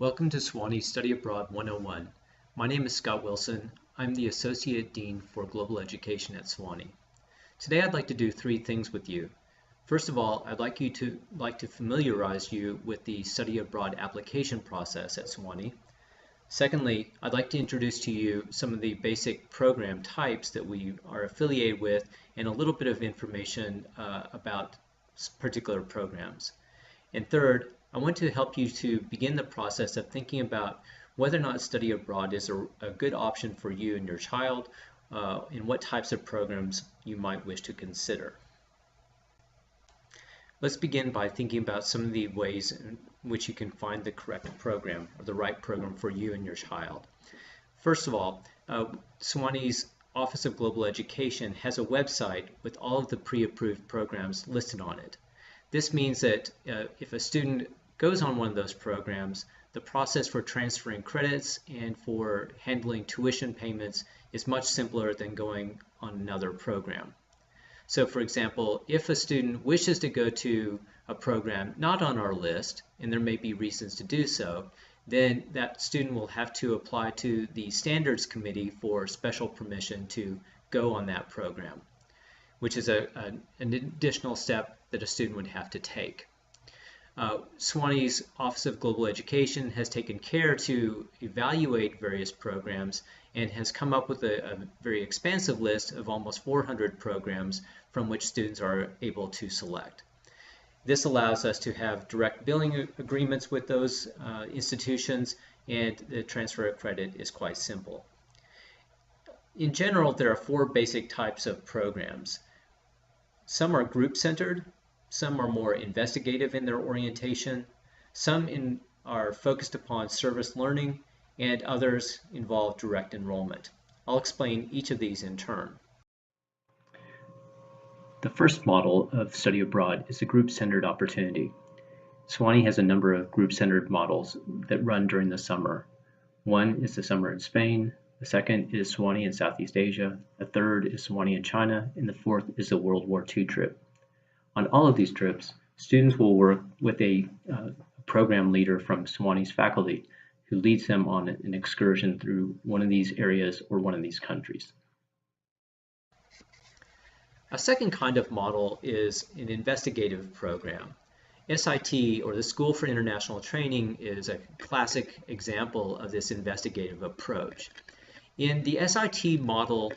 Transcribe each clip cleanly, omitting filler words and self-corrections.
Welcome to Sewanee Study Abroad 101. My name is Scott Wilson. I'm the Associate Dean for Global Education at Sewanee. Today I'd like to do three things with you. First of all, I'd like to familiarize you with the study abroad application process at Sewanee. Secondly, I'd like to introduce to you some of the basic program types that we are affiliated with and a little bit of information about particular programs. And third, I want to help you to begin the process of thinking about whether or not study abroad is a good option for you and your child, and what types of programs you might wish to consider. Let's begin by thinking about some of the ways in which you can find the correct program or the right program for you and your child. First of all, Sewanee's Office of Global Education has a website with all of the pre-approved programs listed on it. This means that if a student goes on one of those programs, the process for transferring credits and for handling tuition payments is much simpler than going on another program. So for example, if a student wishes to go to a program not on our list, and there may be reasons to do so, then that student will have to apply to the Standards Committee for special permission to go on that program, which is an additional step that a student would have to take. Sewanee's Office of Global Education has taken care to evaluate various programs and has come up with a very expansive list of almost 400 programs from which students are able to select. This allows us to have direct billing agreements with those institutions, and the transfer of credit is quite simple. In general, there are four basic types of programs. Some are group-centered, some are more investigative in their orientation, some are focused upon service learning, and others involve direct enrollment. I'll explain each of these in turn. The first model of study abroad is a group-centered opportunity. Sewanee has a number of group-centered models that run during the summer. One is the summer in Spain, the second is Sewanee in Southeast Asia, the third is Sewanee in China, and the fourth is the World War II trip. On all of these trips, students will work with a program leader from Sewanee's faculty who leads them on an excursion through one of these areas or one of these countries. A second kind of model is an investigative program. SIT, or the School for International Training, is a classic example of this investigative approach. In the SIT model,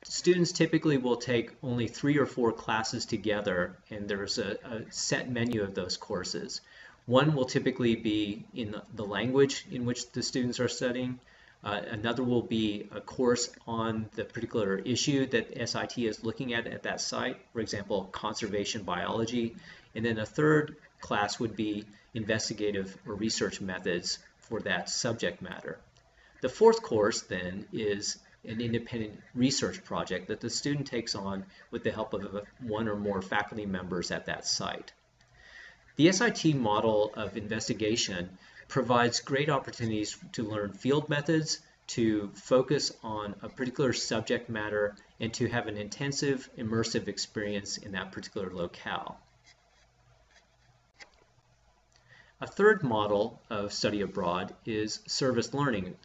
students typically will take only 3 or 4 classes together, and there's a set menu of those courses. One will typically be in the language in which the students are studying. Another will be a course on the particular issue that SIT is looking at that site, for example, conservation biology. And then a third class would be investigative or research methods for that subject matter. The fourth course then is an independent research project that the student takes on with the help of one or more faculty members at that site. The SIT model of investigation provides great opportunities to learn field methods, to focus on a particular subject matter, and to have an intensive, immersive experience in that particular locale. A third model of study abroad is service learning.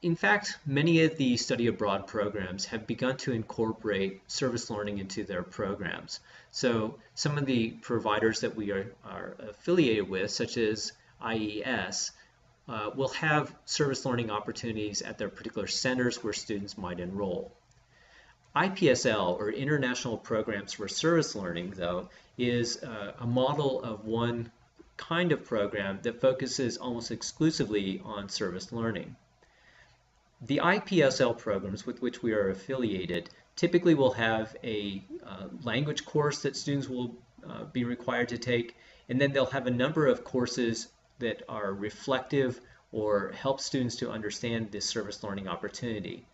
In fact, many of the study abroad programs have begun to incorporate service learning into their programs. So some of the providers that we are affiliated with, such as IES, will have service learning opportunities at their particular centers where students might enroll. IPSL, or International Programs for Service Learning, though, is a model of one kind of program that focuses almost exclusively on service learning. The IPSL programs with which we are affiliated typically will have a language course that students will be required to take, and then they'll have a number of courses that are reflective or help students to understand this service learning opportunity.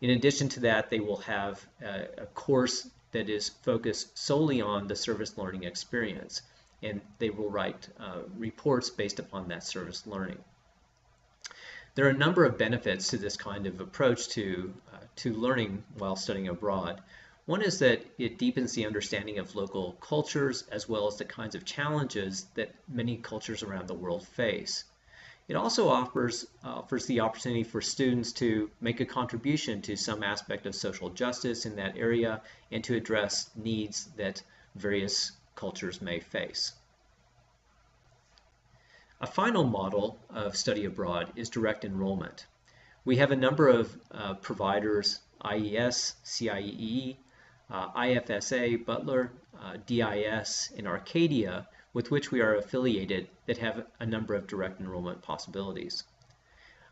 In addition to that, they will have a course that is focused solely on the service learning experience, and they will write reports based upon that service learning. There are a number of benefits to this kind of approach to learning while studying abroad. One is that it deepens the understanding of local cultures as well as the kinds of challenges that many cultures around the world face. It also offers the opportunity for students to make a contribution to some aspect of social justice in that area and to address needs that various cultures may face. A final model of study abroad is direct enrollment. We have a number of providers, IES, CIEE, IFSA, Butler, DIS, and Arcadia, with which we are affiliated that have a number of direct enrollment possibilities.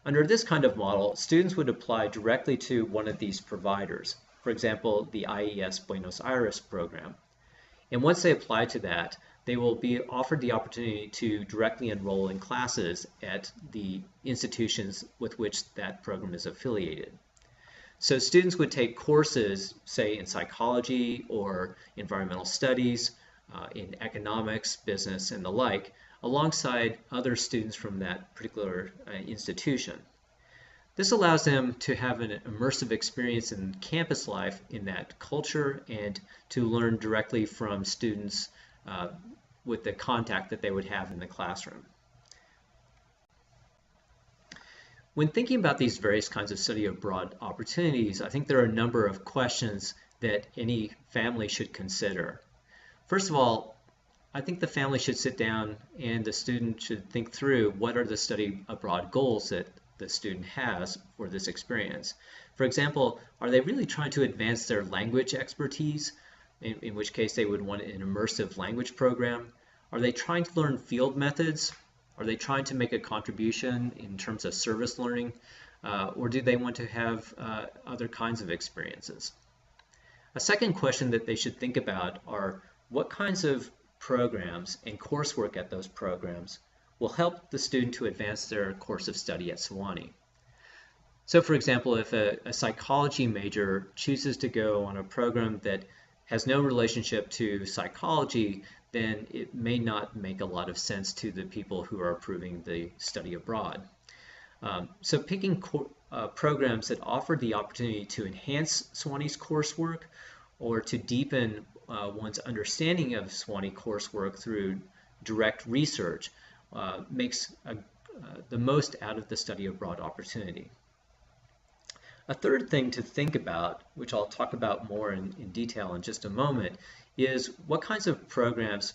Under this kind of model, students would apply directly to one of these providers, for example, the IES Buenos Aires program. And once they apply to that, they will be offered the opportunity to directly enroll in classes at the institutions with which that program is affiliated. So students would take courses, say in psychology or environmental studies, in economics, business, and the like, alongside other students from that particular institution. This allows them to have an immersive experience in campus life in that culture and to learn directly from students with the contact that they would have in the classroom. When thinking about these various kinds of study abroad opportunities, I think there are a number of questions that any family should consider. First of all, I think the family should sit down and the student should think through what are the study abroad goals that the student has for this experience. For example, are they really trying to advance their language expertise, in which case they would want an immersive language program? Are they trying to learn field methods? Are they trying to make a contribution in terms of service learning? Or do they want to have other kinds of experiences? A second question that they should think about are what kinds of programs and coursework at those programs will help the student to advance their course of study at Sewanee. So for example, if a psychology major chooses to go on a program that has no relationship to psychology, then it may not make a lot of sense to the people who are approving the study abroad. So picking programs that offer the opportunity to enhance Sewanee's coursework or to deepen one's understanding of Sewanee coursework through direct research makes the most out of the study abroad opportunity. A third thing to think about, which I'll talk about more in detail in just a moment, is what kinds of programs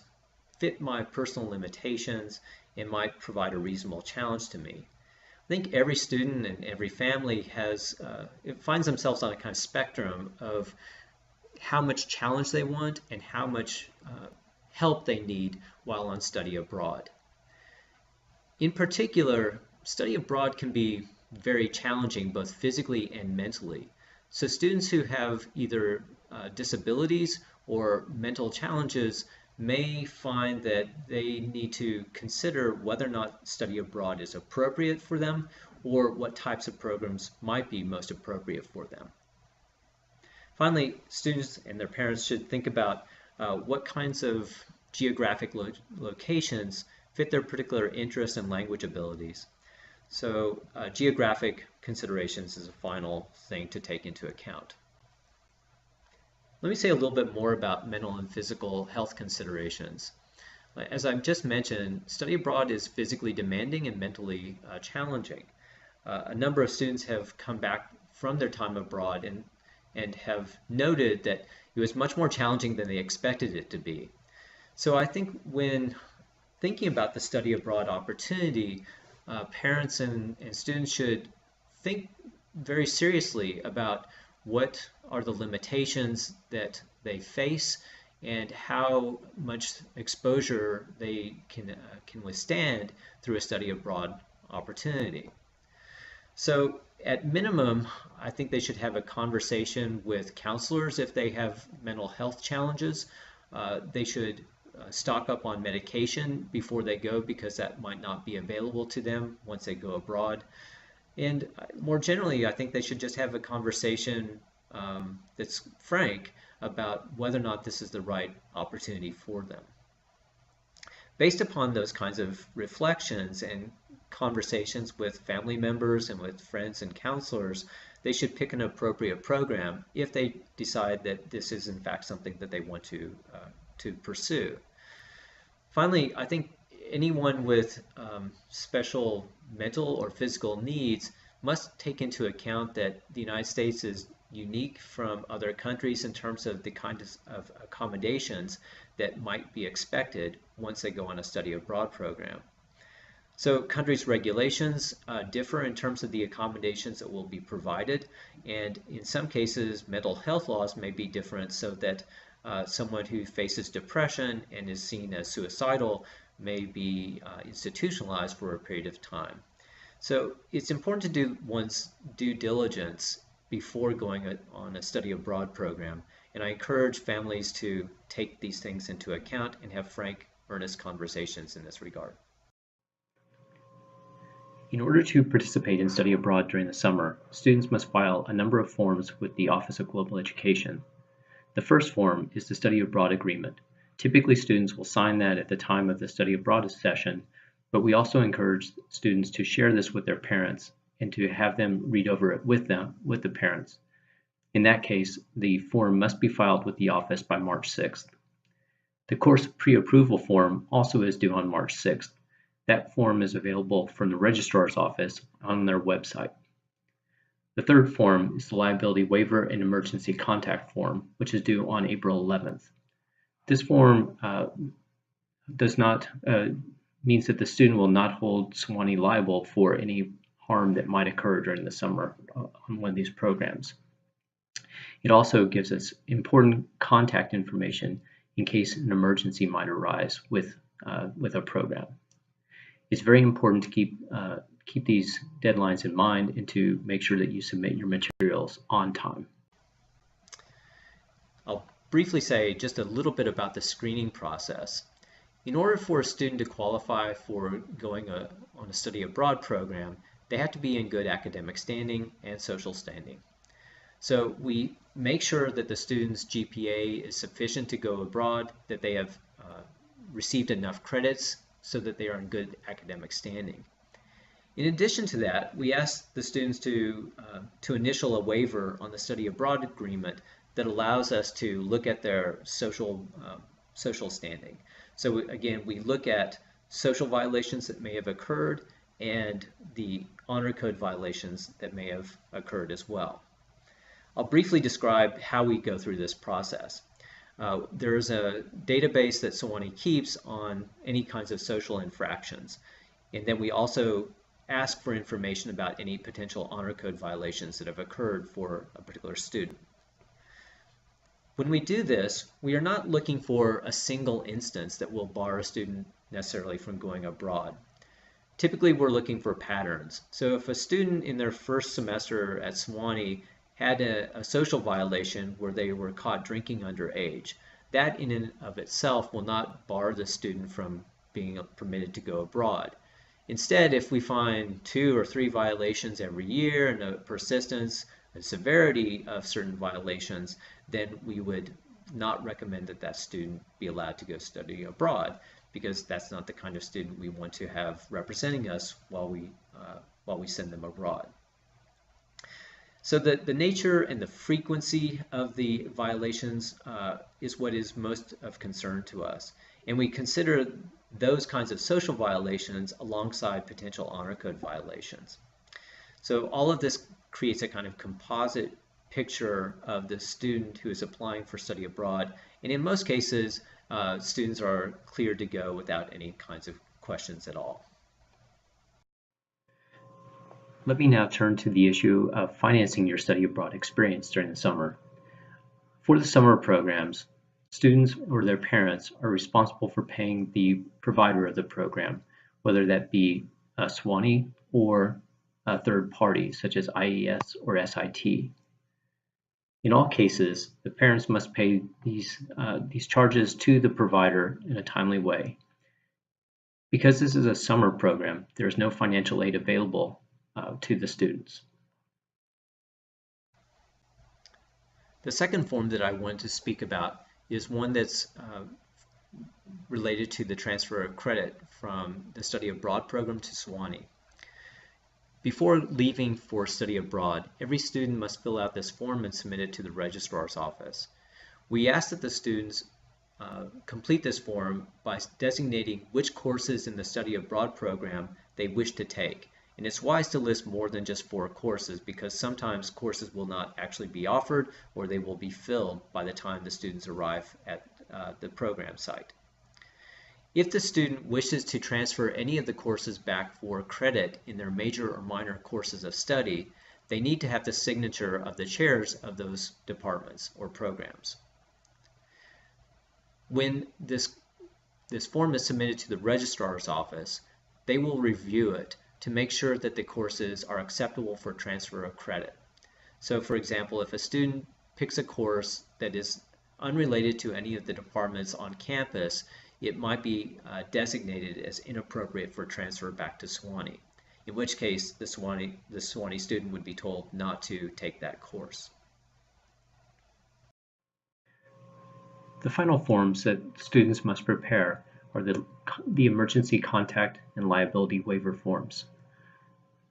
fit my personal limitations and might provide a reasonable challenge to me. I think every student and every family finds themselves on a kind of spectrum of how much challenge they want and how much help they need while on study abroad. In particular, study abroad can be very challenging both physically and mentally. So students who have either disabilities or mental challenges may find that they need to consider whether or not study abroad is appropriate for them or what types of programs might be most appropriate for them. Finally, students and their parents should think about what kinds of geographic locations fit their particular interests and language abilities. So geographic considerations is a final thing to take into account. Let me say a little bit more about mental and physical health considerations. As I've just mentioned, study abroad is physically demanding and mentally challenging. A number of students have come back from their time abroad and have noted that it was much more challenging than they expected it to be. So I think when thinking about the study abroad opportunity, parents and students should think very seriously about what are the limitations that they face and how much exposure they can withstand through a study abroad opportunity. So at minimum, I think they should have a conversation with counselors if they have mental health challenges. They should stock up on medication before they go because that might not be available to them once they go abroad. And more generally, I think they should just have a conversation that's frank about whether or not this is the right opportunity for them. Based upon those kinds of reflections and conversations with family members and with friends and counselors, they should pick an appropriate program if they decide that this is in fact something that they want to pursue. Finally, I think anyone with special mental or physical needs must take into account that the United States is unique from other countries in terms of the kind of accommodations that might be expected once they go on a study abroad program. So countries' regulations differ in terms of the accommodations that will be provided, and in some cases mental health laws may be different, so that someone who faces depression and is seen as suicidal may be institutionalized for a period of time. So it's important to do one's due diligence before going on a study abroad program, and I encourage families to take these things into account and have frank, earnest conversations in this regard. In order to participate in study abroad during the summer, students must file a number of forms with the Office of Global Education. The first form is the study abroad agreement. Typically, students will sign that at the time of the study abroad session, but we also encourage students to share this with their parents and to have them read over it with the parents. In that case, the form must be filed with the office by March 6th. The course pre-approval form also is due on March 6th. That form is available from the registrar's office on their website. The third form is the liability waiver and emergency contact form, which is due on April 11th. This form means that the student will not hold Sewanee liable for any harm that might occur during the summer on one of these programs. It also gives us important contact information in case an emergency might arise with a program. It's very important to keep these deadlines in mind and to make sure that you submit your materials on time. I'll briefly say just a little bit about the screening process. In order for a student to qualify for going on a study abroad program, they have to be in good academic standing and social standing. So we make sure that the student's GPA is sufficient to go abroad, that they have received enough credits so that they are in good academic standing. In addition to that, we ask the students to initial a waiver on the study abroad agreement that allows us to look at their social standing. So again, we look at social violations that may have occurred and the honor code violations that may have occurred as well. I'll briefly describe how we go through this process. There's a database that Sewanee keeps on any kinds of social infractions, and then we also ask for information about any potential honor code violations that have occurred for a particular student. When we do this, we are not looking for a single instance that will bar a student necessarily from going abroad. Typically, we're looking for patterns. So if a student in their first semester at Sewanee had a social violation where they were caught drinking underage, that in and of itself will not bar the student from being permitted to go abroad. Instead, if we find 2 or 3 violations every year and a persistence and severity of certain violations, then we would not recommend that that student be allowed to go study abroad, because that's not the kind of student we want to have representing us while we send them abroad. So the nature and the frequency of the violations is what is most of concern to us. And we consider those kinds of social violations alongside potential honor code violations. So all of this creates a kind of composite picture of the student who is applying for study abroad. And in most cases, students are cleared to go without any kinds of questions at all. Let me now turn to the issue of financing your study abroad experience during the summer. For the summer programs, students or their parents are responsible for paying the provider of the program, whether that be Sewanee or a third party such as IES or SIT. In all cases, the parents must pay these charges to the provider in a timely way. Because this is a summer program, there is no financial aid available to the students. The second form that I want to speak about is one that's related to the transfer of credit from the study abroad program to Sewanee. Before leaving for study abroad, every student must fill out this form and submit it to the registrar's office. We ask that the students complete this form by designating which courses in the study abroad program they wish to take. And it's wise to list more than just 4 courses because sometimes courses will not actually be offered or they will be filled by the time the students arrive at the program site. If the student wishes to transfer any of the courses back for credit in their major or minor courses of study, they need to have the signature of the chairs of those departments or programs. When this form is submitted to the registrar's office, they will review it to make sure that the courses are acceptable for transfer of credit. So for example, if a student picks a course that is unrelated to any of the departments on campus, it might be designated as inappropriate for transfer back to Sewanee, in which case the Sewanee student would be told not to take that course. The final forms that students must prepare are the emergency contact and liability waiver forms.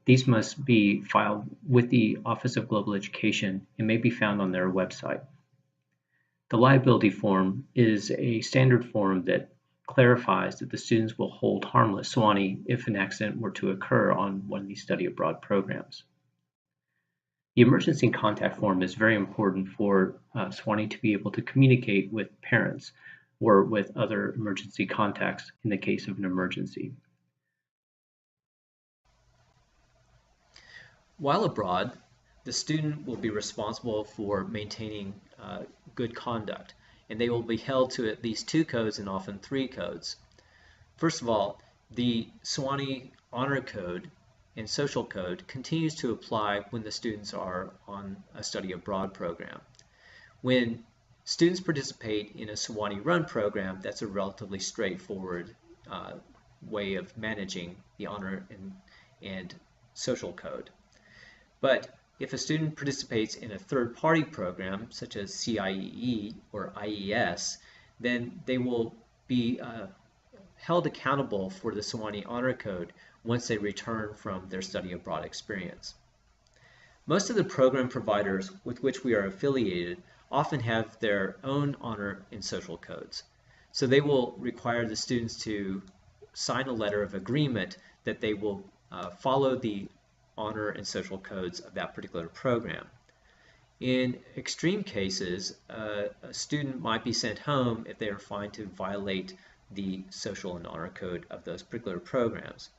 These must be filed with the Office of Global Education and may be found on their website. The liability form is a standard form that clarifies that the students will hold harmless Sewanee if an accident were to occur on one of these study abroad programs. The emergency contact form is very important for Sewanee to be able to communicate with parents or with other emergency contacts in the case of an emergency. While abroad, the student will be responsible for maintaining good conduct, and they will be held to at least 2 codes and often 3 codes. First of all, the Sewanee Honor Code and Social Code continues to apply when the students are on a study abroad program. When students participate in a Sewanee Run program, that's a relatively straightforward way of managing the Honor and Social Code. But if a student participates in a third-party program, such as CIEE or IES, then they will be held accountable for the Sewanee Honor Code once they return from their study abroad experience. Most of the program providers with which we are affiliated often have their own honor and social codes. So they will require the students to sign a letter of agreement that they will follow the honor and social codes of that particular program. In extreme cases, a student might be sent home if they are found to violate the social and honor code of those particular programs.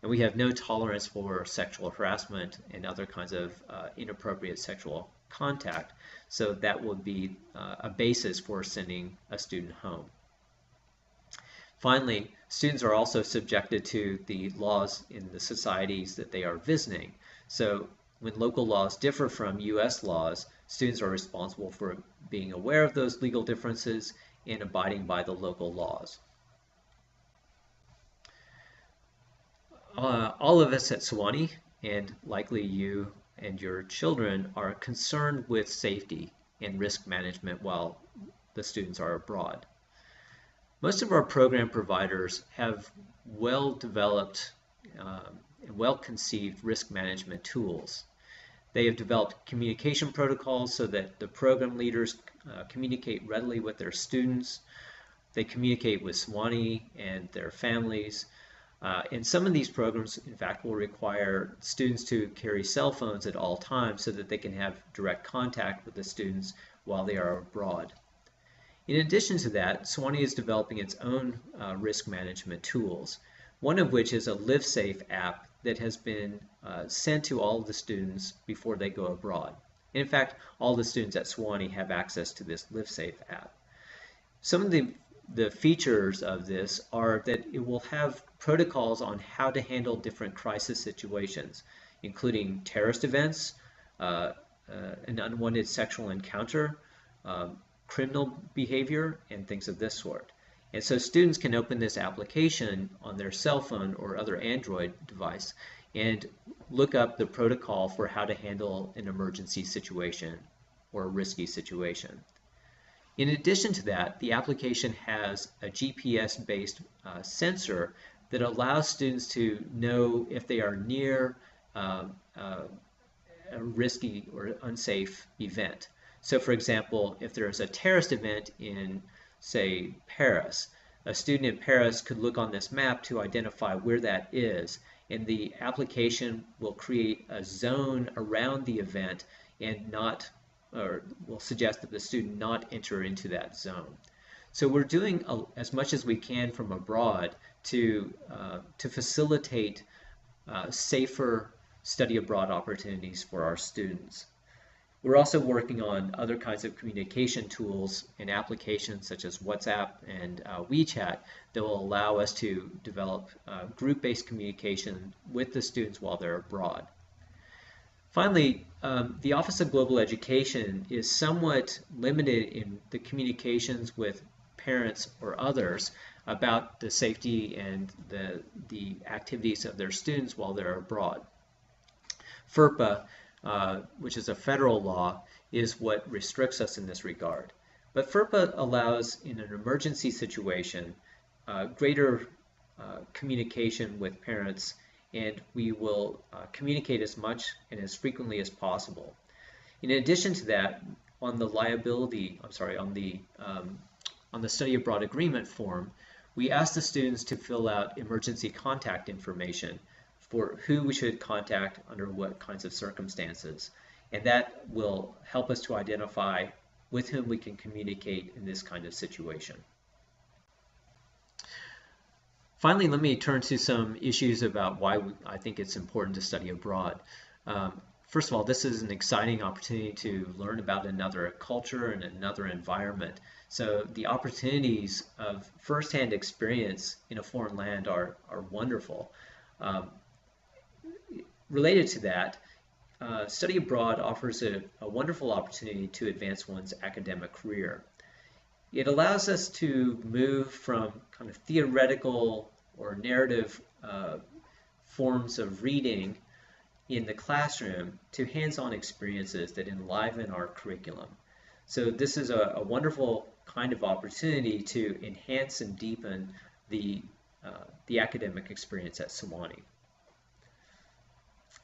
And we have no tolerance for sexual harassment and other kinds of inappropriate sexual contact, so that would be a basis for sending a student home. Finally, students are also subjected to the laws in the societies that they are visiting. So when local laws differ from U.S. laws, students are responsible for being aware of those legal differences and abiding by the local laws. All of us at Sewanee, and likely you and your children, are concerned with safety and risk management while the students are abroad. Most of our program providers have well-developed and well-conceived risk management tools. They have developed communication protocols so that the program leaders communicate readily with their students. They communicate with Sewanee and their families. And some of these programs, in fact, will require students to carry cell phones at all times so that they can have direct contact with the students while they are abroad. In addition to that, Sewanee is developing its own risk management tools, one of which is a LiveSafe app that has been sent to all of the students before they go abroad. In fact, all the students at Sewanee have access to this LiveSafe app. Some of the features of this are that it will have protocols on how to handle different crisis situations, including terrorist events, an unwanted sexual encounter, criminal behavior, and things of this sort. And so students can open this application on their cell phone or other Android device and look up the protocol for how to handle an emergency situation or a risky situation. In addition to that, the application has a GPS-based sensor that allows students to know if they are near a risky or unsafe event. So for example, if there's a terrorist event in, say, Paris, a student in Paris could look on this map to identify where that is, and the application will create a zone around the event and not, or will suggest that the student not enter into that zone. So we're doing as much as we can from abroad to facilitate safer study abroad opportunities for our students. We're also working on other kinds of communication tools and applications such as WhatsApp and WeChat that will allow us to develop group-based communication with the students while they're abroad. Finally, the Office of Global Education is somewhat limited in the communications with parents or others about the safety and the activities of their students while they're abroad. FERPA, which is a federal law, is what restricts us in this regard. But FERPA allows, in an emergency situation, greater communication with parents, and we will communicate as much and as frequently as possible. In addition to that, on the on the study abroad agreement form, we ask the students to fill out emergency contact information for who we should contact under what kinds of circumstances. And that will help us to identify with whom we can communicate in this kind of situation. Finally, let me turn to some issues about why I think it's important to study abroad. First of all, this is an exciting opportunity to learn about another culture and another environment. So the opportunities of firsthand experience in a foreign land are wonderful. Related to that, study abroad offers a wonderful opportunity to advance one's academic career. It allows us to move from kind of theoretical or narrative forms of reading in the classroom to hands-on experiences that enliven our curriculum. So this is a wonderful kind of opportunity to enhance and deepen the academic experience at Sewanee.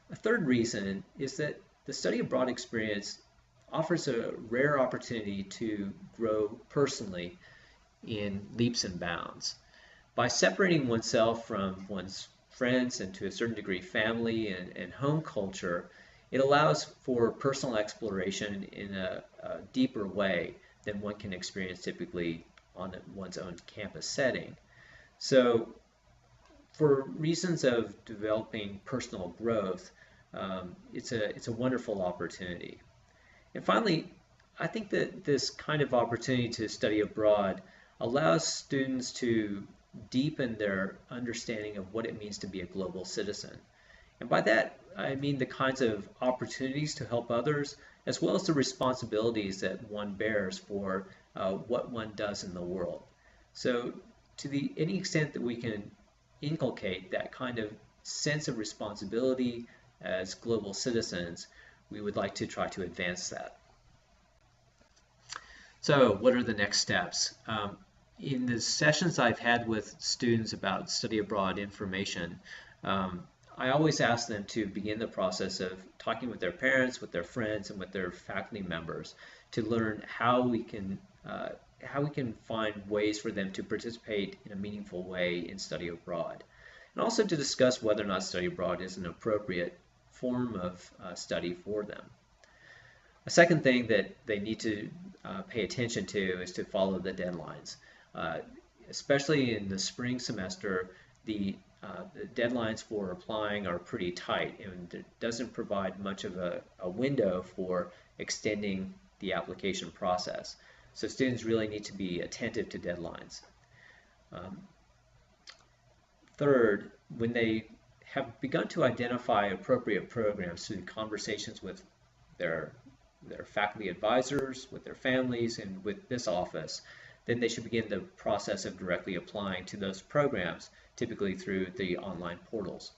A third reason is that the study abroad experience offers a rare opportunity to grow personally in leaps and bounds. By separating oneself from one's friends and to a certain degree family and home culture, it allows for personal exploration in a deeper way than one can experience typically on one's own campus setting. So for reasons of developing personal growth, it's a wonderful opportunity. And finally, I think that this kind of opportunity to study abroad allows students to deepen their understanding of what it means to be a global citizen. And by that, I mean the kinds of opportunities to help others, as well as the responsibilities that one bears for what one does in the world. So to any extent that we can inculcate that kind of sense of responsibility as global citizens, we would like to try to advance that. So what are the next steps? In the sessions I've had with students about study abroad information, I always ask them to begin the process of talking with their parents, with their friends, and with their faculty members to learn how we can find ways for them to participate in a meaningful way in study abroad, and also to discuss whether or not study abroad is an appropriate form of study for them. A second thing that they need to pay attention to is to follow the deadlines. Especially in the spring semester, the deadlines for applying are pretty tight, and it doesn't provide much of a window for extending the application process. So students really need to be attentive to deadlines. Third, when they have begun to identify appropriate programs through conversations with their faculty advisors, with their families, and with this office, then they should begin the process of directly applying to those programs, typically through the online portals.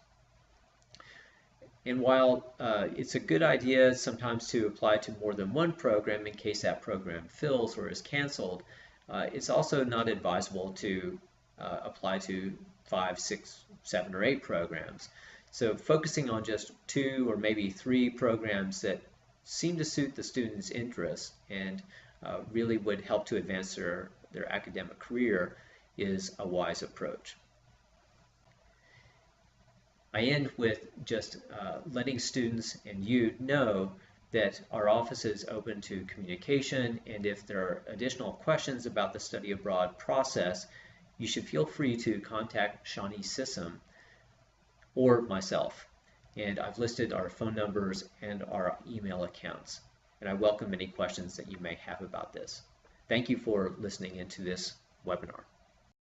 And while it's a good idea sometimes to apply to more than one program in case that program fills or is canceled, it's also not advisable to apply to 5, 6, 7, or 8 programs. So focusing on just 2 or maybe 3 programs that seem to suit the student's interests and really would help to advance their academic career is a wise approach. I end with just letting students and you know that our office is open to communication, and if there are additional questions about the study abroad process, you should feel free to contact Shawnee Sissom or myself. And I've listed our phone numbers and our email accounts. And I welcome any questions that you may have about this. Thank you for listening into this webinar.